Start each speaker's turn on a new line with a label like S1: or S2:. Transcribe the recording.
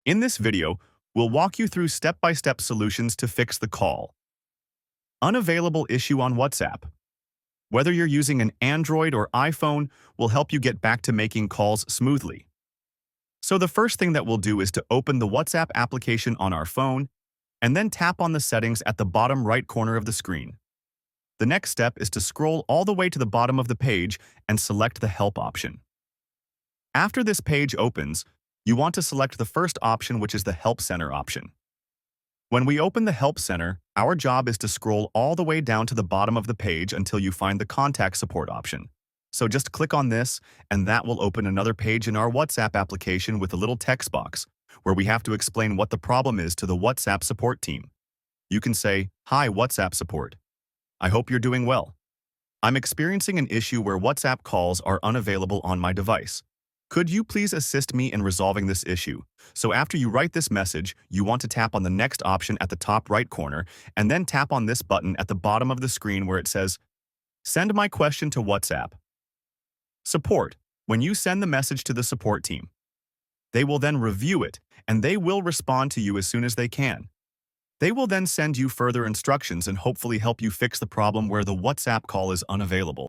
S1: In this video, we'll walk you through step-by-step solutions to fix the call. Unavailable issue on WhatsApp. Whether you're using an Android or iPhone, will help you get back to making calls smoothly. So the first thing that we'll do is to open the WhatsApp application on our phone and then tap on the settings at the bottom right corner of the screen. The next step is to scroll all the way to the bottom of the page and select the Help option. After this page opens, you want to select the first option, which is the Help Center option. When we open the Help Center, our job is to scroll all the way down to the bottom of the page until you find the Contact Support option. So just click on this, and that will open another page in our WhatsApp application with a little text box, where we have to explain what the problem is to the WhatsApp support team. You can say, "Hi, WhatsApp support. I hope you're doing well. I'm experiencing an issue where WhatsApp calls are unavailable on my device. Could you please assist me in resolving this issue?" So after you write this message, you want to tap on the next option at the top right corner, and then tap on this button at the bottom of the screen where it says, "Send my question to WhatsApp." Support. When you send the message to the support team, they will then review it, and they will respond to you as soon as they can. They will then send you further instructions and hopefully help you fix the problem where the WhatsApp call is unavailable.